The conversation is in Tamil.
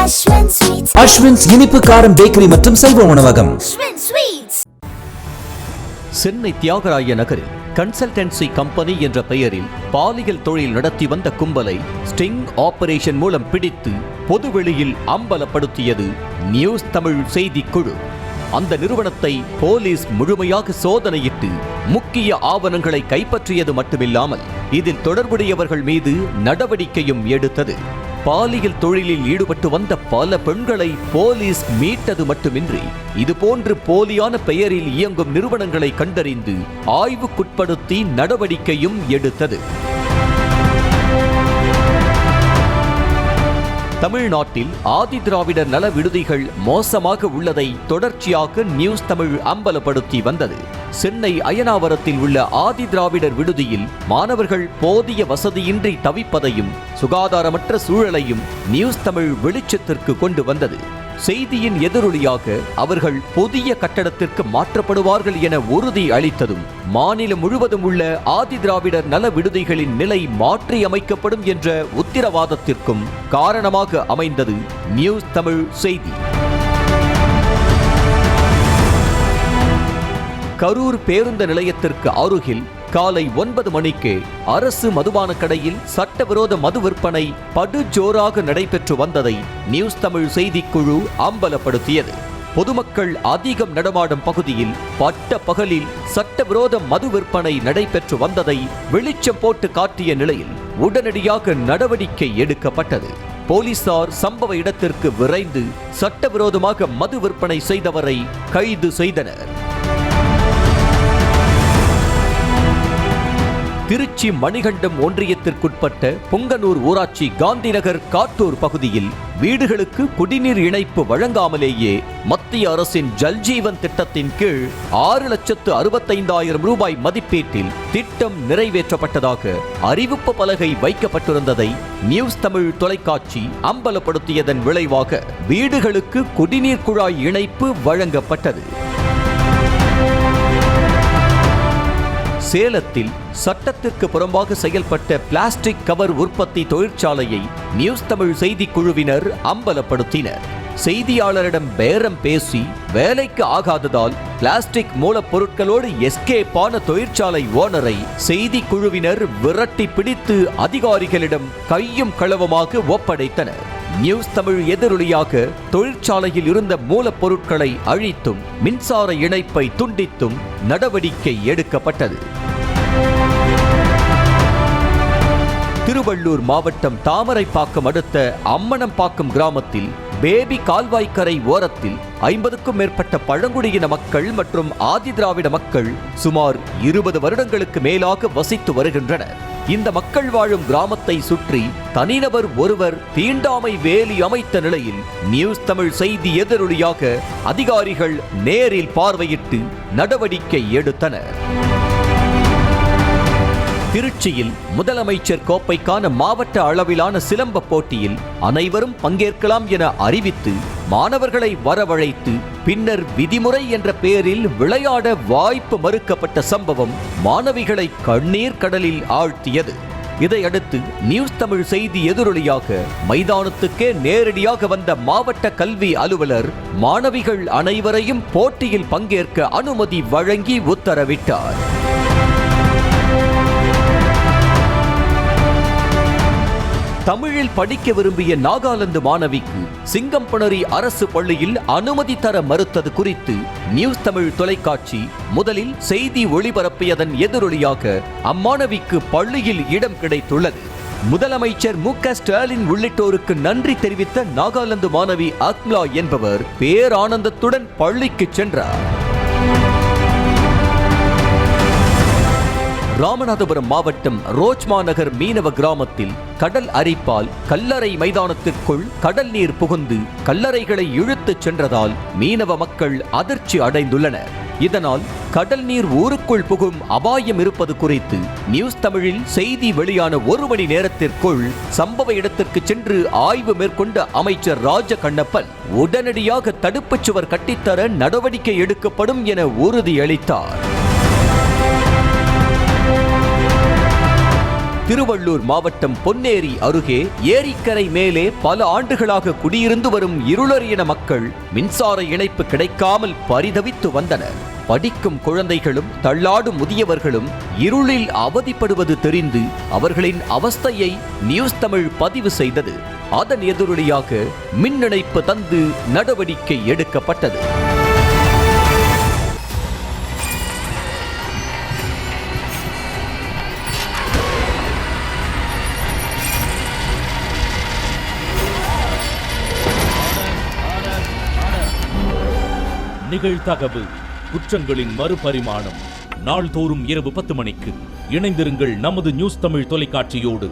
அஸ்வின்ஸ் இனிப்பு காரம் பேக்கரி மற்றும் செல்வ உணவகம். சென்னை தியாகராய நகரில் கன்சல்டன்சி கம்பெனி என்ற பெயரில் பாலியல் தொழில் நடத்தி வந்த கும்பலை ஸ்டிங் ஆபரேஷன் மூலம் பிடித்து பொதுவெளியில் அம்பலப்படுத்தியது நியூஸ் தமிழ் செய்திக்குழு. அந்த நிறுவனத்தை போலீஸ் முழுமையாக சோதனையிட்டு முக்கிய ஆவணங்களை கைப்பற்றியது மட்டுமில்லாமல் இதில் தொடர்புடையவர்கள் மீது நடவடிக்கையும் எடுத்தது. பாலியல் தொழிலில் ஈடுபட்டு வந்த பல பெண்களை போலீஸ் மீட்டது மட்டுமின்றி இதுபோன்று போலியான பெயரில் இயங்கும் நிறுவனங்களை கண்டறிந்து ஆய்வுக்குட்படுத்தி நடவடிக்கையும் எடுத்தது. தமிழ்நாட்டில் ஆதி திராவிடர் நல விடுதிகள் மோசமாக உள்ளதை தொடர்ச்சியாக நியூஸ் தமிழ் அம்பலப்படுத்தி வந்தது. சென்னை அயனாவரத்தில் உள்ள ஆதி திராவிடர் விடுதியில் மாணவர்கள் போதிய வசதியின்றி தவிப்பதையும் சுகாதாரமற்ற சூழலையும் நியூஸ் தமிழ் வெளிச்சத்திற்கு கொண்டு வந்தது. செய்தியின் எதிரொலியாக அவர்கள் புதிய கட்டடத்திற்கு மாற்றப்படுவார்கள் என உறுதி அளித்ததும் மாநிலம் முழுவதும் உள்ள ஆதி திராவிடர் நல விடுதிகளின் நிலை மாற்றி அமைக்கப்படும் என்ற உத்தரவாதத்திற்கும் காரணமாக அமைந்தது நியூஸ் தமிழ் செய்தி. கரூர் பேருந்து நிலையத்திற்கு அருகில் காலை 9 மணிக்கு அரசு மதுபான கடையில் சட்டவிரோத மது விற்பனை படுஜோராக நடைபெற்று வந்ததை நியூஸ் தமிழ் செய்திக்குழு அம்பலப்படுத்தியது. பொதுமக்கள் அதிகம் நடமாடும் பகுதியில் பட்ட பகலில் சட்டவிரோத மது விற்பனை நடைபெற்று வந்ததை வெளிச்சம் போட்டு காட்டிய நிலையில் உடனடியாக நடவடிக்கை எடுக்கப்பட்டது. போலீசார் சம்பவ இடத்திற்கு விரைந்து சட்டவிரோதமாக மது விற்பனை செய்தவரை கைது செய்தனர். திருச்சி மணிகண்டம் ஒன்றியத்திற்குட்பட்ட பொங்கனூர் ஊராட்சி காந்திநகர் காட்டூர் பகுதியில் வீடுகளுக்கு குடிநீர் இணைப்பு வழங்காமலேயே மத்திய அரசின் ஜல்ஜீவன் திட்டத்தின் கீழ் 6,65,000 ரூபாய் மதிப்பீட்டில் திட்டம் நிறைவேற்றப்பட்டதாக அறிவிப்பு பலகை வைக்கப்பட்டிருந்ததை நியூஸ் தமிழ் தொலைக்காட்சி அம்பலப்படுத்தியதன் விளைவாக வீடுகளுக்கு குடிநீர் குழாய் இணைப்பு வழங்கப்பட்டது. சேலத்தில் சட்டத்திற்கு புறம்பாக செயல்பட்ட பிளாஸ்டிக் கவர் உற்பத்தி தொழிற்சாலையை நியூஸ் தமிழ் செய்திக்குழுவினர் அம்பலப்படுத்தினர். செய்தியாளரிடம் பேரம் பேசி வேலைக்கு ஆகாததால் பிளாஸ்டிக் மூலப்பொருட்களோடு எஸ்கேப் ஆன தொழிற்சாலை ஓனரை செய்திக்குழுவினர் விரட்டி பிடித்து அதிகாரிகளிடம் கையும் களவுமாக ஒப்படைத்தனர். நியூஸ் தமிழ் எதிரொலியாக தொழிற்சாலையில் இருந்த மூலப்பொருட்களை அழித்தும் மின்சார இணைப்பை துண்டித்தும் நடவடிக்கை எடுக்கப்பட்டது. திருவள்ளூர் மாவட்டம் தாமரைப்பாக்கம் அடுத்த அம்மனம்பாக்கம் கிராமத்தில் பேபி கால்வாய்க்கரை ஓரத்தில் 50க்கும் மேற்பட்ட பழங்குடியின மக்கள் மற்றும் ஆதி திராவிட மக்கள் சுமார் 20 வருடங்களுக்கு மேலாக வசித்து வருகின்றனர். இந்த மக்கள் வாழும் கிராமத்தை சுற்றி தனிநபர் ஒருவர் தீண்டாமை வேலி அமைத்த நிலையில் நியூஸ் தமிழ் செய்தி எதிரொலியாக அதிகாரிகள் நேரில் பார்வையிட்டு நடவடிக்கை எடுத்தனர். திருச்சியில் முதலமைச்சர் கோப்பைக்கான மாவட்ட அளவிலான சிலம்ப போட்டியில் அனைவரும் பங்கேற்கலாம் என அறிவித்து மாணவர்களை வரவழைத்து பின்னர் விதிமுறை என்ற பெயரில் விளையாட வாய்ப்பு மறுக்கப்பட்ட சம்பவம் மாணவிகளை கண்ணீர் கடலில் ஆழ்த்தியது. இதையடுத்து நியூஸ் தமிழ் செய்தி எதிரொலியாக மைதானத்துக்கே நேரடியாக வந்த மாவட்ட கல்வி அலுவலர் மாணவிகள் அனைவரையும் போட்டியில் பங்கேற்க அனுமதி வழங்கி உத்தரவிட்டார். தமிழில் படிக்க விரும்பிய நாகாலாந்து மாணவிக்கு சிங்கம்புணரி அரசு பள்ளியில் அனுமதி தர மறுத்தது குறித்து நியூஸ் தமிழ் தொலைக்காட்சி முதலில் செய்தி ஒளிபரப்பியதன் எதிரொலியாக அம்மாணவிக்கு பள்ளியில் இடம் கிடைத்துள்ளது. முதலமைச்சர் மு.க. ஸ்டாலின் உள்ளிட்டோருக்கு நன்றி தெரிவித்த நாகாலாந்து மாணவி அக்லா என்பவர் பேரானந்தத்துடன் பள்ளிக்கு சென்றார். ராமநாதபுரம் மாவட்டம் ரோஜ்மா நகர் மீனவ கிராமத்தில் கடல் அரிப்பால் கல்லறை மைதானத்திற்குள் கடல் நீர் புகுந்து கல்லறைகளை இழுத்துச் சென்றதால் மீனவ மக்கள் அதிர்ச்சி அடைந்துள்ளனர். இதனால் கடல் நீர் ஊருக்குள் புகும் அபாயம் இருப்பது குறித்து நியூஸ் தமிழில் செய்தி வெளியான 1 மணி நேரத்திற்குள் சம்பவ இடத்திற்கு சென்று ஆய்வு மேற்கொண்ட அமைச்சர் ராஜ கண்ணப்பன் உடனடியாக தடுப்புச் சுவர் கட்டித்தர நடவடிக்கை எடுக்கப்படும் என உறுதியளித்தார். திருவள்ளூர் மாவட்டம் பொன்னேரி அருகே ஏரிக்கரை மேலே பல ஆண்டுகளாக குடியிருந்து வரும் இருளரியின மக்கள் மின்சார இணைப்பு கிடைக்காமல் பரிதவித்து வந்தனர். படிக்கும் குழந்தைகளும் தள்ளாடும் முதியவர்களும் இருளில் அவதிப்படுவது தெரிந்து அவர்களின் அவஸ்தையை நியூஸ் தமிழ் பதிவு செய்தது. அதன் எதிரொலியாக மின் இணைப்பு தந்து நடவடிக்கை எடுக்கப்பட்டது. நிகழ்தகவு குற்றங்களின் மறுபரிமாணம். நாள்தோறும் இரவு 10 மணிக்கு இணைந்திருங்கள் நமது நியூஸ் தமிழ் தொலைக்காட்சியோடு.